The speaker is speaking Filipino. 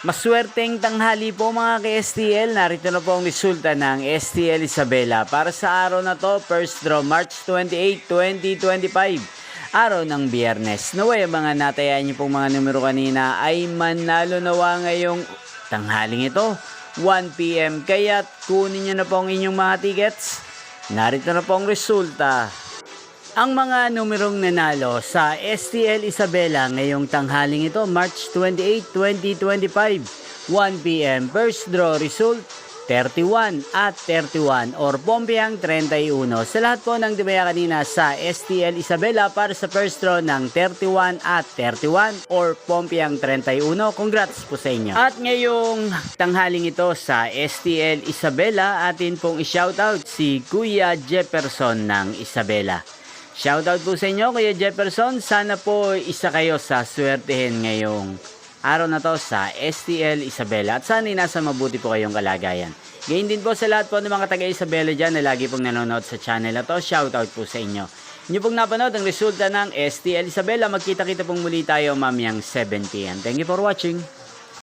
Maswerteng tanghali po mga ka-STL. Narito na po ang resulta ng STL Isabela para sa araw na to, first draw March 28, 2025. Araw ng Biyernes. Naway ang mga natayaan niyo pong mga numero kanina ay manalo nawa ngayong tanghaling ito, 1 PM. Kaya't kunin niyo na po ang inyong mga tickets. Narito na po ang resulta. Ang mga numerong nanalo sa STL Isabela ngayong tanghaling ito, March 28, 2025, 1 PM. First draw result, 31 at 31 or Pompeyang 31. Sa lahat po ng dimaya kanina sa STL Isabela para sa first draw ng 31 at 31 or Pompeyang 31. Congrats po sa inyo. At ngayong tanghaling ito sa STL Isabela, atin pong i-shoutout si Kuya Jefferson ng Isabela. Shoutout po sa inyo, Kuya Jefferson. Sana po isa kayo sa swertehin ngayong araw na to sa STL Isabela. At sana nasa mabuti po kayong kalagayan. Gayon din po sa lahat po ng mga taga-Isabela dyan na lagi pong nanonood sa channel na to. Shoutout po sa inyo. Inyo pong napanood ang resulta ng STL Isabela. Magkita-kita pong muli tayo mamayang 7 PM. Thank you for watching.